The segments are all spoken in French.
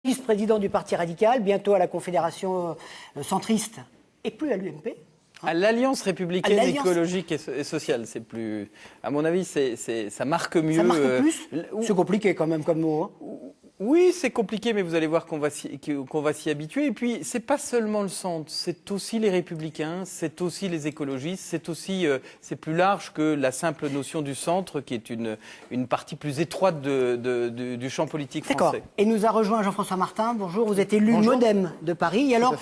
Vice-président du Parti radical, bientôt à la Confédération centriste et plus à l'UMP. À l'Alliance républicaine écologique et sociale, c'est plus. À mon avis, ça marque mieux. Ça marque plus. C'est compliqué quand même comme mot. Hein. Oui, c'est compliqué, mais vous allez voir qu'on va s'y habituer. Et puis, c'est pas seulement le centre, c'est aussi les républicains, c'est aussi les écologistes, c'est aussi, c'est plus large que la simple notion du centre, qui est une partie plus étroite du champ politique français. D'accord. Et nous a rejoint Jean-François Martin. Bonjour, vous êtes élu MoDem de Paris. Et alors,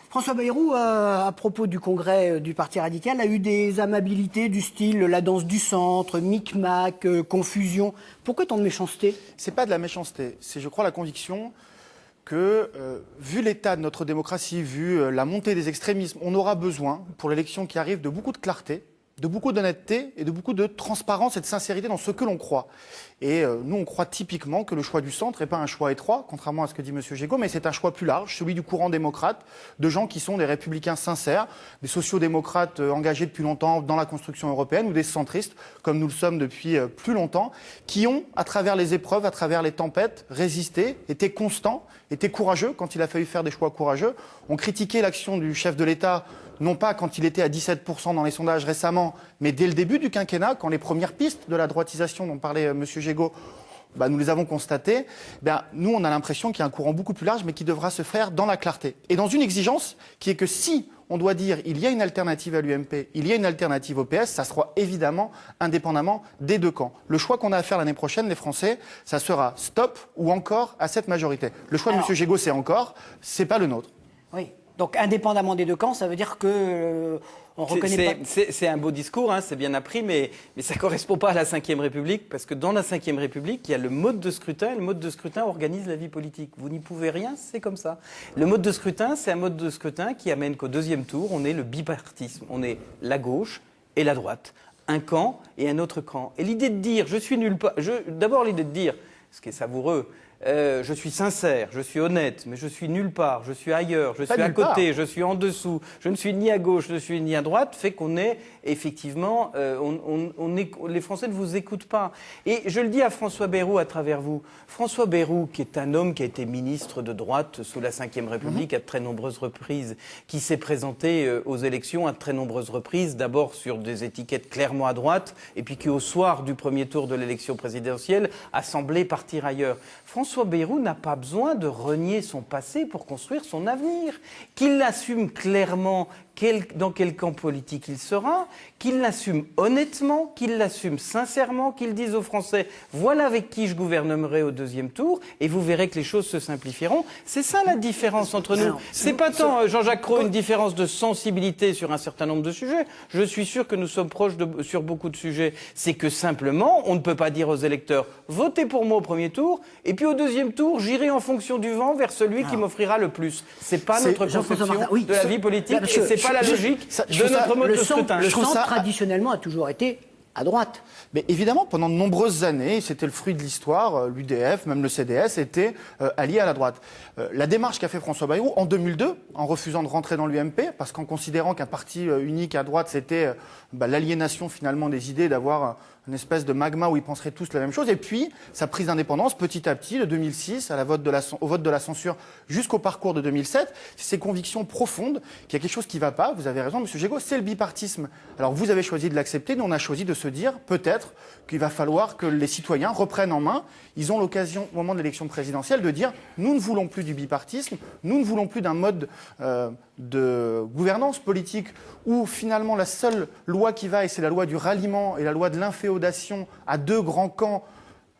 François Bayrou, à propos du congrès du Parti radical, a eu des amabilités du style la danse du centre, micmac, confusion. Pourquoi tant de méchanceté? C'est pas de la méchanceté, c'est, je crois, la conviction que, vu l'état de notre démocratie, vu la montée des extrémismes, on aura besoin, pour l'élection qui arrive, de beaucoup de clarté, de beaucoup d'honnêteté et de beaucoup de transparence et de sincérité dans ce que l'on croit. Et nous, on croit typiquement que le choix du centre n'est pas un choix étroit, contrairement à ce que dit M. Gégaud, mais c'est un choix plus large, celui du courant démocrate, de gens qui sont des républicains sincères, des sociodémocrates engagés depuis longtemps dans la construction européenne, ou des centristes, comme nous le sommes depuis plus longtemps, qui ont, à travers les épreuves, à travers les tempêtes, résisté, été constants, été courageux quand il a fallu faire des choix courageux, ont critiqué l'action du chef de l'État, non pas quand il était à 17% dans les sondages récemment, mais dès le début du quinquennat, quand les premières pistes de la droitisation dont parlait M. Gégaud, nous les avons constatées, nous on a l'impression qu'il y a un courant beaucoup plus large, mais qui devra se faire dans la clarté. Et dans une exigence qui est que si on doit dire il y a une alternative à l'UMP, il y a une alternative au PS, ça sera évidemment indépendamment des deux camps. Le choix qu'on a à faire l'année prochaine, les Français, ça sera stop ou encore à cette majorité. Le choix de M. Gégaud, c'est encore, c'est pas le nôtre. Oui. Donc, indépendamment des deux camps, ça veut dire que on reconnaît pas. C'est un beau discours, hein, c'est bien appris, mais ça ne correspond pas à la Ve République, parce que dans la Ve République, il y a le mode de scrutin, et le mode de scrutin organise la vie politique. Vous n'y pouvez rien, c'est comme ça. Le mode de scrutin, c'est un mode de scrutin qui amène qu'au deuxième tour, on est le bipartisme. On est la gauche et la droite. Un camp et un autre camp. Et l'idée de dire, je suis nulle part. D'abord, l'idée de dire, ce qui est savoureux, je suis sincère, je suis honnête, mais je suis nulle part, je suis ailleurs, je suis à côté, je suis en dessous, je ne suis ni à gauche, je ne suis ni à droite, fait qu'on est effectivement, les Français ne vous écoutent pas. Et je le dis à François Bayrou à travers vous. François Bayrou, qui est un homme qui a été ministre de droite sous la Ve République à de très nombreuses reprises, qui s'est présenté aux élections à de très nombreuses reprises, d'abord sur des étiquettes clairement à droite, et puis qui au soir du premier tour de l'élection présidentielle a semblé partir ailleurs. François Bayrou n'a pas besoin de renier son passé pour construire son avenir. Qu'il l'assume clairement dans quel camp politique il sera, qu'il l'assume honnêtement, qu'il l'assume sincèrement, qu'il dise aux Français « voilà avec qui je gouvernerai au deuxième tour » et vous verrez que les choses se simplifieront. C'est ça la différence entre nous. C'est pas tant, Jean-Jacques Cros, une différence de sensibilité sur un certain nombre de sujets. Je suis sûr que nous sommes proches sur beaucoup de sujets. C'est que simplement, on ne peut pas dire aux électeurs « votez pour moi au premier tour et puis au deuxième tour, j'irai en fonction du vent vers celui qui m'offrira le plus ». C'est pas notre conception de la vie politique et c'est pas la logique de notre mode de scrutin. Le centre, traditionnellement, a toujours été à droite. Mais évidemment, pendant de nombreuses années, c'était le fruit de l'histoire, l'UDF, même le CDS, était allié à la droite. La démarche qu'a fait François Bayrou en 2002, en refusant de rentrer dans l'UMP, parce qu'en considérant qu'un parti unique à droite, c'était l'aliénation finalement des idées, d'avoir une espèce de magma où ils penseraient tous la même chose. Et puis, sa prise d'indépendance, petit à petit, de 2006 au vote de la censure jusqu'au parcours de 2007, c'est ses convictions profondes qu'il y a quelque chose qui ne va pas. Vous avez raison, M. Gégaud, c'est le bipartisme. Alors, vous avez choisi de l'accepter, nous, on a choisi de se dire, peut-être, qu'il va falloir que les citoyens reprennent en main. Ils ont l'occasion, au moment de l'élection présidentielle, de dire, nous ne voulons plus du bipartisme, nous ne voulons plus d'un mode de gouvernance politique où, finalement, la seule loi qui va, et c'est la loi du ralliement et la loi de l'inféodation à deux grands camps,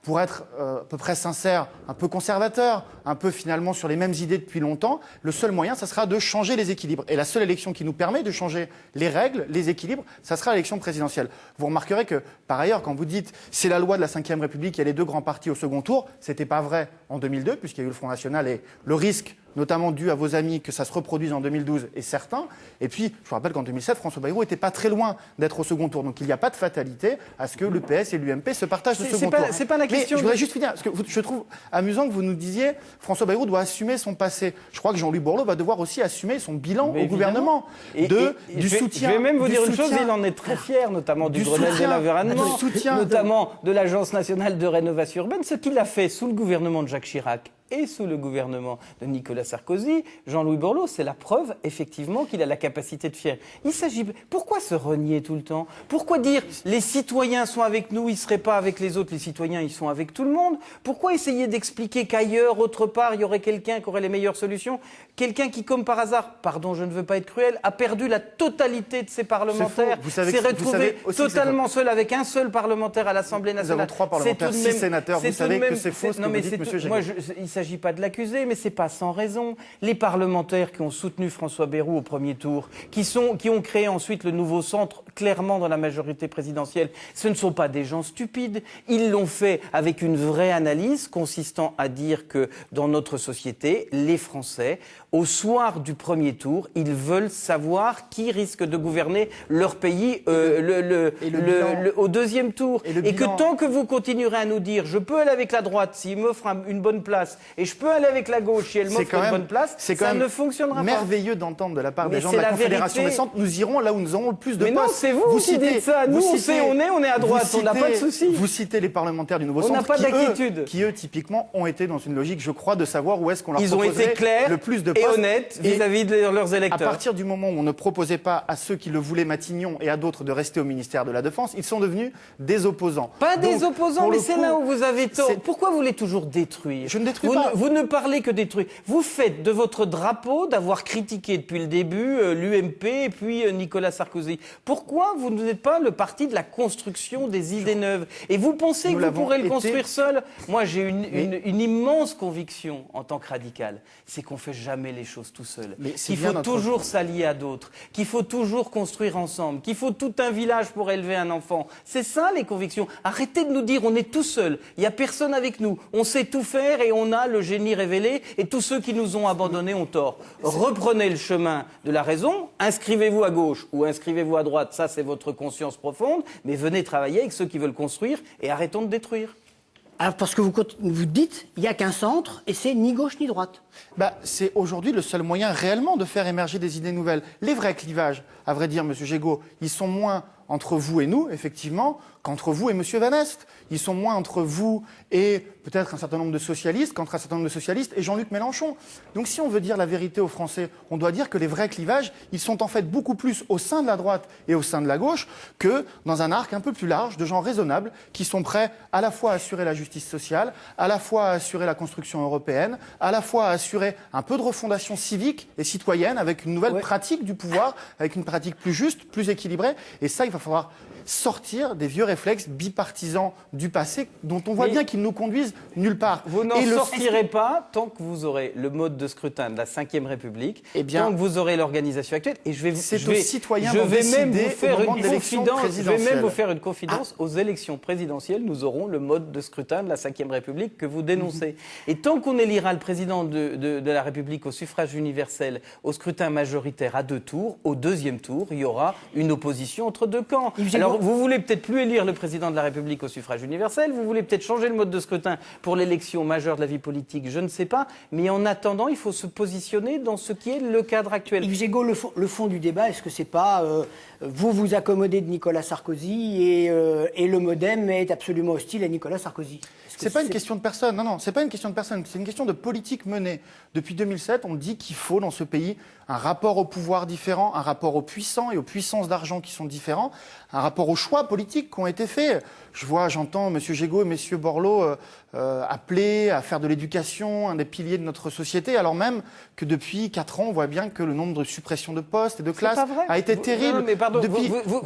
pour être à peu près sincère, un peu conservateur, un peu finalement sur les mêmes idées depuis longtemps, le seul moyen, ça sera de changer les équilibres. Et la seule élection qui nous permet de changer les règles, les équilibres, ça sera l'élection présidentielle. Vous remarquerez que, par ailleurs, quand vous dites c'est la loi de la Ve République, il y a les deux grands partis au second tour, c'était pas vrai en 2002, puisqu'il y a eu le Front National et le risque, notamment dû à vos amis, que ça se reproduise en 2012 est certain. Et puis, je vous rappelle qu'en 2007, François Bayrou n'était pas très loin d'être au second tour. Donc il n'y a pas de fatalité à ce que le PS et l'UMP se partagent le second tour. C'est pas la question. Mais je voudrais juste finir, parce que je trouve amusant que vous nous disiez François Bayrou doit assumer son passé. Je crois que Jean-Louis Borloo va devoir aussi assumer son bilan au gouvernement. Du soutien. Je vais même vous dire une chose, il en est très fier, notamment du Grenelle de l'environnement, notamment de l'Agence nationale de rénovation urbaine. Ce qu'il a fait sous le gouvernement de Jacques Chirac, et sous le gouvernement de Nicolas Sarkozy, Jean-Louis Borloo, c'est la preuve, effectivement, qu'il a la capacité de faire. Il s'agit... Pourquoi se renier tout le temps? Pourquoi dire les citoyens sont avec nous, ils ne seraient pas avec les autres, les citoyens, ils sont avec tout le monde? Pourquoi essayer d'expliquer qu'ailleurs, autre part, il y aurait quelqu'un qui aurait les meilleures solutions? Quelqu'un qui, comme par hasard, pardon, je ne veux pas être cruel, a perdu la totalité de ses parlementaires, s'est retrouvé totalement seul avec un seul parlementaire à l'Assemblée nationale. Nous avons 3 parlementaires, 6 sénateurs. Vous savez que c'est faux ce que vous dites, monsieur Gégaud. Il ne s'agit pas de l'accuser, mais ce n'est pas sans raison. Les parlementaires qui ont soutenu François Bayrou au premier tour, qui ont créé ensuite le nouveau centre, clairement dans la majorité présidentielle, ce ne sont pas des gens stupides. Ils l'ont fait avec une vraie analyse consistant à dire que dans notre société, les Français, au soir du premier tour, ils veulent savoir qui risque de gouverner leur pays au deuxième tour. Et que tant que vous continuerez à nous dire je peux aller avec la droite s'il m'offre une bonne place et je peux aller avec la gauche si elle m'offre une bonne place, ça ne fonctionnera pas. C'est merveilleux d'entendre de la part des gens de la Confédération naissante, nous irons là où nous aurons le plus de postes. Mais non, c'est vous qui dites ça. Nous, on est à droite, on n'a pas de souci. Vous citez les parlementaires du nouveau centre qui, eux, typiquement, ont été dans une logique, je crois, de savoir où est-ce qu'on leur proposerait le plus de postes. Et honnêtes vis-à-vis de leurs électeurs. À partir du moment où on ne proposait pas à ceux qui le voulaient, Matignon, et à d'autres de rester au ministère de la Défense, ils sont devenus des opposants. Pas des opposants, mais c'est là où vous avez tort. Pourquoi vous voulez toujours détruire? Je ne détruis pas. Vous ne parlez que détruire. Vous faites de votre drapeau d'avoir critiqué depuis le début l'UMP et puis Nicolas Sarkozy. Pourquoi vous n'êtes pas le parti de la construction des idées neuves? Et vous pensez que vous pourrez le construire seul? Moi, j'ai une immense conviction en tant que radical, c'est qu'on ne fait jamais les choses tout seul. Qu'il faut toujours s'allier à d'autres, qu'il faut toujours construire ensemble, qu'il faut tout un village pour élever un enfant. C'est ça les convictions. Arrêtez de nous dire on est tout seul, il n'y a personne avec nous, on sait tout faire et on a le génie révélé et tous ceux qui nous ont abandonnés ont tort. Reprenez le chemin de la raison, inscrivez-vous à gauche ou inscrivez-vous à droite, ça c'est votre conscience profonde, mais venez travailler avec ceux qui veulent construire et arrêtons de détruire. Alors, parce que vous dites, il n'y a qu'un centre et c'est ni gauche ni droite. C'est aujourd'hui le seul moyen réellement de faire émerger des idées nouvelles. Les vrais clivages, à vrai dire, monsieur Gégaud, ils sont moins entre vous et nous, effectivement, qu'entre vous et monsieur Van Est. Ils sont moins entre vous et peut-être un certain nombre de socialistes qu'entre un certain nombre de socialistes et Jean-Luc Mélenchon. Donc si on veut dire la vérité aux Français, on doit dire que les vrais clivages, ils sont en fait beaucoup plus au sein de la droite et au sein de la gauche que dans un arc un peu plus large de gens raisonnables qui sont prêts à la fois à assurer la justice sociale, à la fois à assurer la construction européenne, à la fois à assurer un peu de refondation civique et citoyenne avec une nouvelle pratique du pouvoir, avec une pratique plus juste, plus équilibrée. Et ça, il va falloir sortir des vieux réflexes bipartisans du passé dont on voit bien qu'ils nous conduisent nulle part. Vous n'en sortirez pas tant que vous aurez le mode de scrutin de la Ve République, tant que vous aurez l'organisation actuelle. Et je vais même vous faire une confidence. Aux élections présidentielles, nous aurons le mode de scrutin de la Ve République que vous dénoncez. Et tant qu'on élira le président de la République au suffrage universel, au scrutin majoritaire à 2 tours, au 2e tour, il y aura une opposition entre 2 camps. Alors, vous voulez peut-être plus élire le président de la République au suffrage universel, vous voulez peut-être changer le mode de scrutin pour l'élection majeure de la vie politique, je ne sais pas, mais en attendant, il faut se positionner dans ce qui est le cadre actuel. Yves Gégaud, le fond du débat, est-ce que c'est pas vous vous accommodez de Nicolas Sarkozy et le MoDem est absolument hostile à Nicolas Sarkozy? C'est pas une question de personne, non, c'est pas une question de personne, c'est une question de politique menée. Depuis 2007, on dit qu'il faut dans ce pays un rapport au pouvoir différent, un rapport aux puissants et aux puissances d'argent qui sont différents, un rapport aux choix politiques qui ont été faits. J'entends M. Gégaud et M. Borloo appeler à faire de l'éducation un des piliers de notre société, alors même que depuis 4 ans, on voit bien que le nombre de suppressions de postes et de classes a été terrible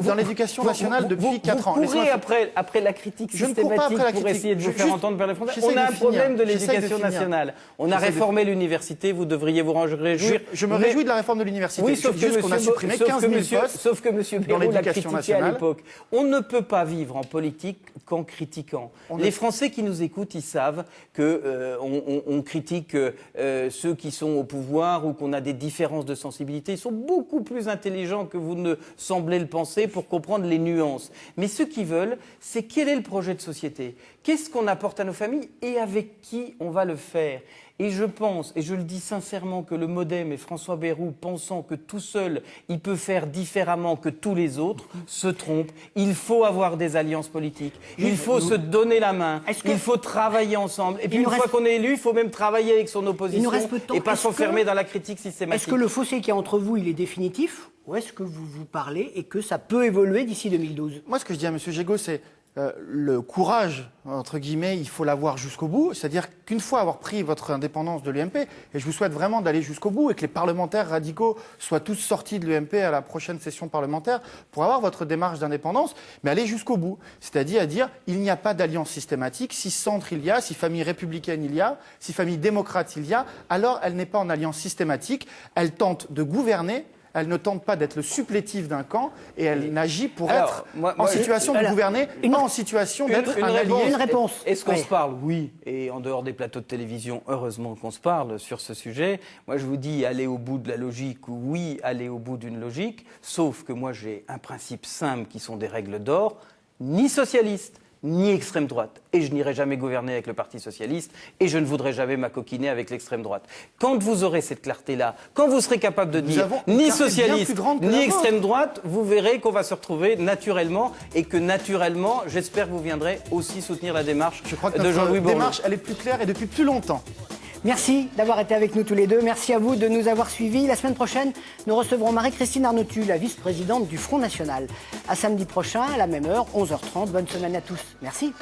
dans l'éducation nationale depuis 4 ans. Vous courez après la critique systématique pour essayer de vous faire entendre par les Français. On a un problème de l'éducation nationale. On a réformé l'université, vous devriez vous en réjouir. Je me réjouis de la réforme de l'université. Oui, sauf qu'on a supprimé 15 000 postes. Sauf que M. Bayrou l'a critiqué à l'époque. On ne peut pas vivre en politique qu'en critiquant. Les Français qui nous écoutent, ils savent qu'on critique ceux qui sont au pouvoir ou qu'on a des différences de sensibilité. Ils sont beaucoup plus intelligents que vous ne semblez le penser pour comprendre les nuances. Mais ce qu'ils veulent, c'est quel est le projet de société ? Qu'est-ce qu'on apporte à nos familles et avec qui on va le faire ? Et je pense, et je le dis sincèrement, que le MoDem et François Bayrou, pensant que tout seul, il peut faire différemment que tous les autres, se trompent. Il faut avoir des alliances politiques. Il faut se donner la main. Il faut travailler ensemble. Et puis une fois qu'on est élu, il faut même travailler avec son opposition et pas s'enfermer dans la critique systématique. Est-ce que le fossé qu'il y a entre vous, il est définitif? Ou est-ce que vous vous parlez et que ça peut évoluer d'ici 2012? Moi, ce que je dis à M. Gégaud, c'est le courage, entre guillemets, il faut l'avoir jusqu'au bout. C'est-à-dire qu'une fois avoir pris votre indépendance de l'UMP, et je vous souhaite vraiment d'aller jusqu'au bout et que les parlementaires radicaux soient tous sortis de l'UMP à la prochaine session parlementaire pour avoir votre démarche d'indépendance, mais aller jusqu'au bout. C'est-à-dire à dire, il n'y a pas d'alliance systématique. Si centre il y a, si famille républicaine il y a, si famille démocrate il y a, alors elle n'est pas en alliance systématique. Elle tente de gouverner. Elle ne tente pas d'être le supplétif d'un camp et elle n'agit pour être en situation de gouverner, pas en situation d'être un allié. Une réponse. Est-ce qu'on se parle? Oui. Et en dehors des plateaux de télévision, heureusement qu'on se parle sur ce sujet. Moi, je vous dis, aller au bout de la logique, oui, aller au bout d'une logique. Sauf que moi, j'ai un principe simple qui sont des règles d'or. Ni socialiste, ni extrême droite. Et je n'irai jamais gouverner avec le Parti socialiste et je ne voudrais jamais m'acoquiner avec l'extrême droite. Quand vous aurez cette clarté-là, quand vous serez capable de dire ni socialiste, ni extrême droite, vous verrez qu'on va se retrouver naturellement et que naturellement, j'espère que vous viendrez aussi soutenir la démarche de Jean-Louis Borloo. Je crois que notre démarche, elle est plus claire et depuis plus longtemps. Merci d'avoir été avec nous tous les deux. Merci à vous de nous avoir suivis. La semaine prochaine, nous recevrons Marie-Christine Arnautu, la vice-présidente du Front National. À samedi prochain, à la même heure, 11h30. Bonne semaine à tous. Merci.